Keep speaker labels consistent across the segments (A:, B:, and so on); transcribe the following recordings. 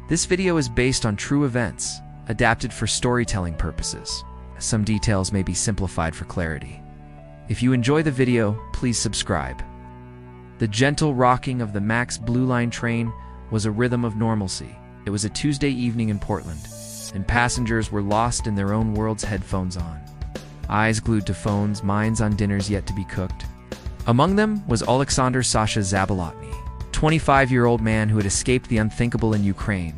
A: This video is based on true events, adapted for storytelling purposes. Some details may be simplified for clarity. If you enjoy the video, please subscribe. The gentle rocking of the Max Blue Line train was a rhythm of normalcy. It was a Tuesday evening in Portland, and passengers were lost in their own worlds, headphones on. Eyes glued to phones, minds on dinners yet to be cooked. Among them was Oleksandr Sasha Zabolotny, 25-year-old man who had escaped the unthinkable in Ukraine,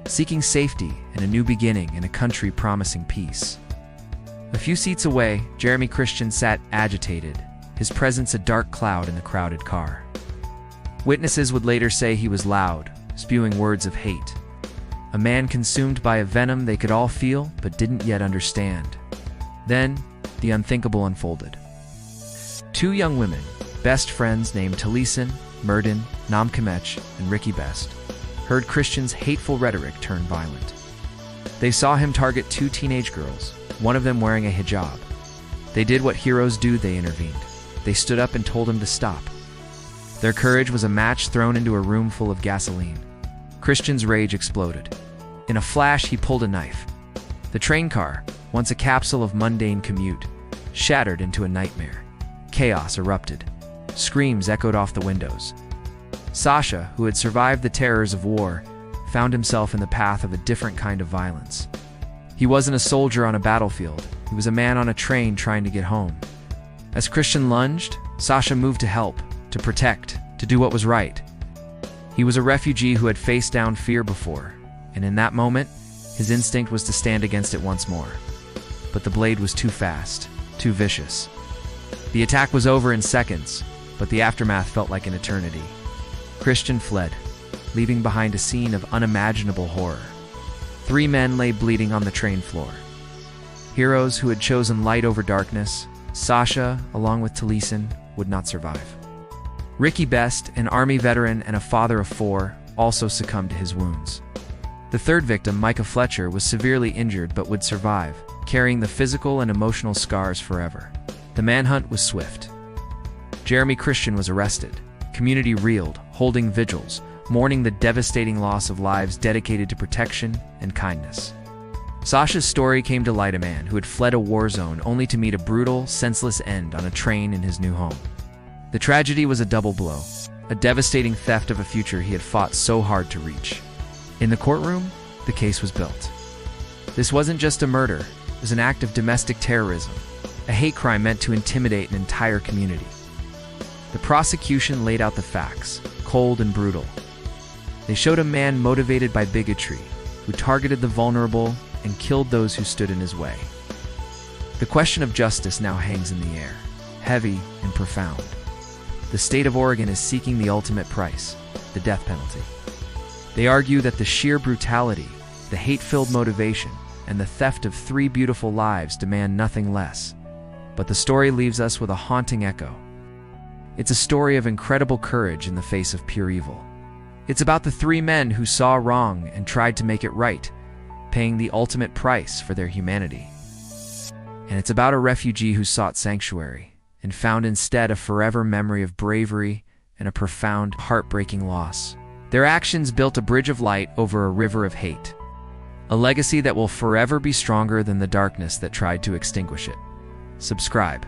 A: seeking safety and a new beginning in a country promising peace. A few seats away, Jeremy Christian sat agitated, his presence a dark cloud in the crowded car. Witnesses would later say he was loud, spewing words of hate. A man consumed by a venom they could all feel but didn't yet understand. Then, the unthinkable unfolded. Two young women, best friends named Talisin, Merdin, Namkamech, and Ricky Best, heard Christian's hateful rhetoric turn violent. They saw him target two teenage girls, one of them wearing a hijab. They did what heroes do, they intervened. They stood up and told him to stop. Their courage was a match thrown into a room full of gasoline. Christian's rage exploded. In a flash, he pulled a knife. The train car, once a capsule of mundane commute, shattered into a nightmare. Chaos erupted. Screams echoed off the windows. Sasha, who had survived the terrors of war, found himself in the path of a different kind of violence. He wasn't a soldier on a battlefield. He was a man on a train trying to get home. As Christian lunged, Sasha moved to help, to protect, to do what was right. He was a refugee who had faced down fear before, and in that moment, his instinct was to stand against it once more. But the blade was too fast, too vicious. The attack was over in seconds, but the aftermath felt like an eternity. Christian fled, leaving behind a scene of unimaginable horror. 3 men lay bleeding on the train floor. Heroes who had chosen light over darkness, Sasha, along with Talisin, would not survive. Ricky Best, an army veteran and a father of 4, also succumbed to his wounds. The third victim, Micah Fletcher, was severely injured but would survive, carrying the physical and emotional scars forever. The manhunt was swift. Jeremy Christian was arrested. Community reeled, holding vigils, mourning the devastating loss of lives dedicated to protection and kindness. Sasha's story came to light, a man who had fled a war zone only to meet a brutal, senseless end on a train in his new home. The tragedy was a double blow, a devastating theft of a future he had fought so hard to reach. In the courtroom, the case was built. This wasn't just a murder, it was an act of domestic terrorism, a hate crime meant to intimidate an entire community. The prosecution laid out the facts, cold and brutal. They showed a man motivated by bigotry, who targeted the vulnerable and killed those who stood in his way. The question of justice now hangs in the air, heavy and profound. The state of Oregon is seeking the ultimate price, the death penalty. They argue that the sheer brutality, the hate-filled motivation, and the theft of 3 beautiful lives demand nothing less. But the story leaves us with a haunting echo. It's a story of incredible courage in the face of pure evil. It's about the 3 men who saw wrong and tried to make it right, paying the ultimate price for their humanity. And it's about a refugee who sought sanctuary and found instead a forever memory of bravery and a profound, heartbreaking loss. Their actions built a bridge of light over a river of hate, a legacy that will forever be stronger than the darkness that tried to extinguish it. Subscribe.